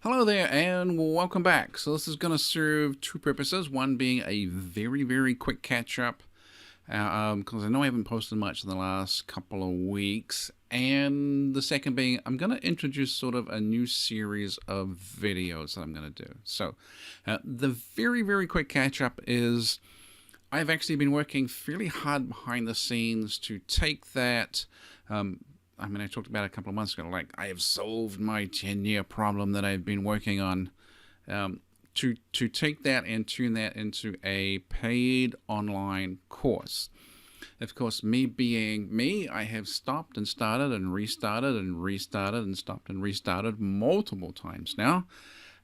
Hello there and welcome back. So this is going to serve two purposes. One being a very quick catch up because I know I haven't posted much in the last couple of weeks. And the second being I'm going to introduce sort of a new series of videos that I'm going to do. So the very quick catch up is I've actually been working fairly hard behind the scenes to take that I talked about it a couple of months ago, like I have solved my 10-year problem that I've been working on. To take that and turn that into a paid online course. Of course, me being me, I have stopped and started and restarted and restarted and stopped and restarted multiple times now.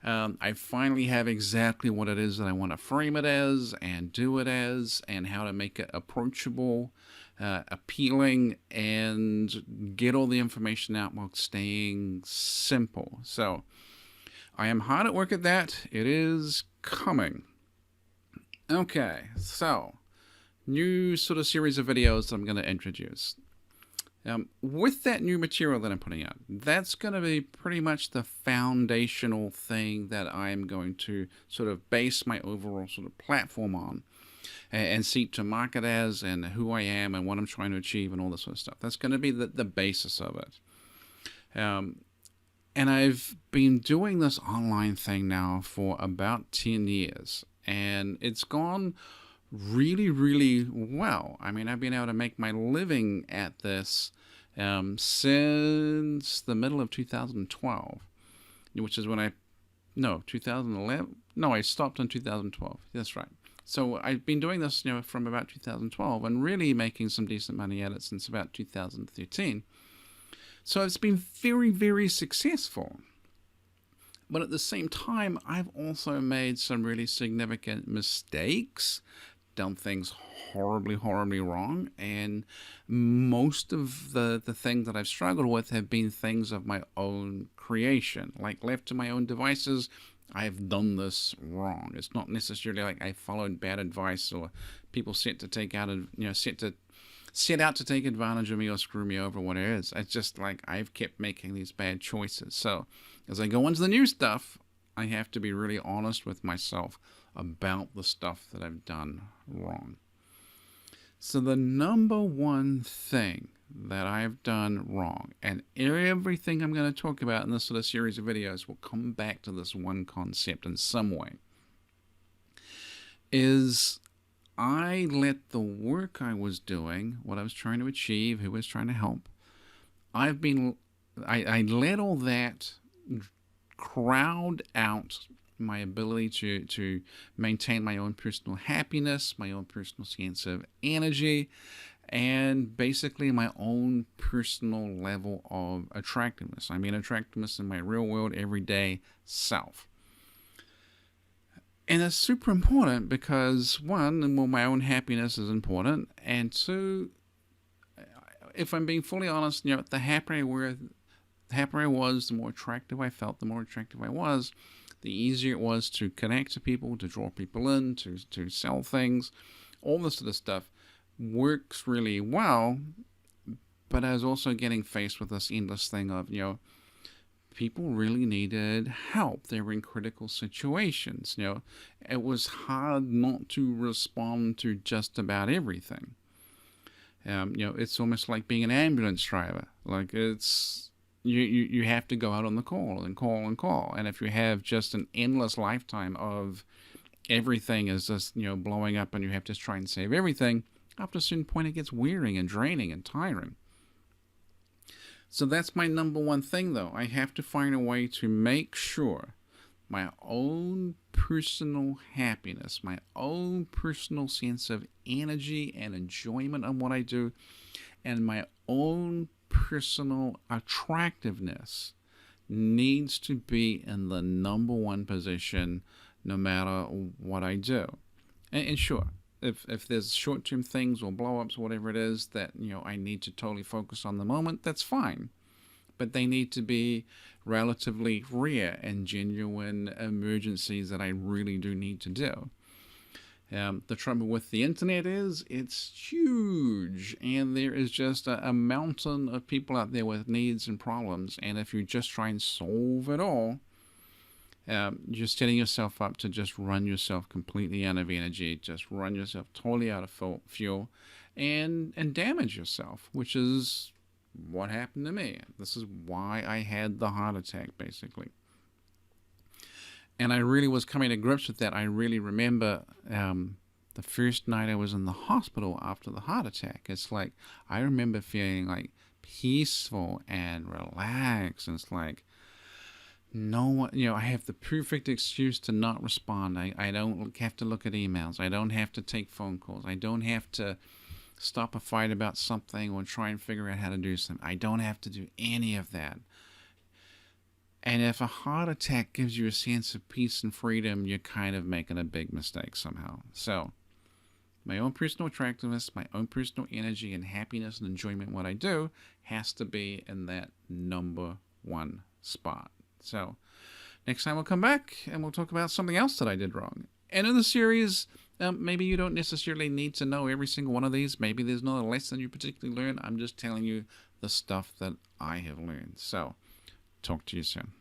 I finally have exactly what it is that I want to frame it as and do it as and how to make it approachable, appealing, and get all the information out while staying simple. So I am hard at work at that. It is coming. Okay, so new sort of series of videos that I'm going to introduce. With that new material that I'm putting out, that's going to be pretty much the foundational thing that I'm going to sort of base my overall sort of platform on and seek to market as and who I am and what I'm trying to achieve and all this sort of stuff. That's going to be the basis of it. And I've been doing this online thing now for about 10 years, and it's gone really well. I mean, I've been able to make my living at this since the middle of 2012, which is when 2011. No, I stopped in 2012. That's right. So I've been doing this, from about 2012 and really making some decent money at it since about 2013. So it's been very successful. But at the same time, I've also made some really significant mistakes, done things horribly wrong, and most of the things that I've struggled with have been things of my own creation. Like, left to my own devices, I've done this wrong. It's not necessarily like I followed bad advice or people set out to take advantage of me or screw me over, what it is. It's just like I've kept making these bad choices. So as I go into the new stuff, I have to be really honest with myself about the stuff that I've done wrong. So the number one thing that I've done wrong, and everything I'm going to talk about in this sort of series of videos will come back to this one concept in some way, is I let the work I was doing, what I was trying to achieve, who I was trying to help, I let all that crowd out my ability to maintain my own personal happiness, my own personal sense of energy, and basically my own personal level of attractiveness. I mean attractiveness in my real world, everyday self. And it's super important because, one, well, my own happiness is important, and two, if I'm being fully honest, the happier I was, the more attractive I felt, the more attractive I was, the easier it was to connect to people, to draw people in, to sell things. All this sort of stuff works really well, but I was also getting faced with this endless thing of, people really needed help. They were in critical situations. It was hard not to respond to just about everything. It's almost like being an ambulance driver. Like, it's you have to go out on the call and call and call. And if you have just an endless lifetime of everything is just blowing up and you have to try and save everything, after a certain point it gets wearing and draining and tiring. So that's my number one thing, though. I have to find a way to make sure my own personal happiness, my own personal sense of energy and enjoyment of what I do, and my own personal attractiveness needs to be in the number one position no matter what I do. And sure, if there's short-term things or blow-ups or whatever it is that I need to totally focus on the moment, that's fine. But they need to be relatively rare and genuine emergencies that I really do need to do. The trouble with the internet is it's huge, and there is just a mountain of people out there with needs and problems, and if you just try and solve it all, You're setting yourself up to just run yourself completely out of energy, just run yourself totally out of fuel, and damage yourself, which is what happened to me. This is why I had the heart attack, basically. And I really was coming to grips with that. I really remember the first night I was in the hospital after the heart attack. It's like, I remember feeling like peaceful and relaxed. And it's like, no one, I have the perfect excuse to not respond. I don't have to look at emails. I don't have to take phone calls. I don't have to stop a fight about something or try and figure out how to do something. I don't have to do any of that. And if a heart attack gives you a sense of peace and freedom, you're kind of making a big mistake somehow. So, my own personal attractiveness, my own personal energy and happiness and enjoyment in what I do has to be in that number one spot. So, next time we'll come back and we'll talk about something else that I did wrong. And in the series, maybe you don't necessarily need to know every single one of these. Maybe there's not a lesson you particularly learn. I'm just telling you the stuff that I have learned. So, talk to you soon.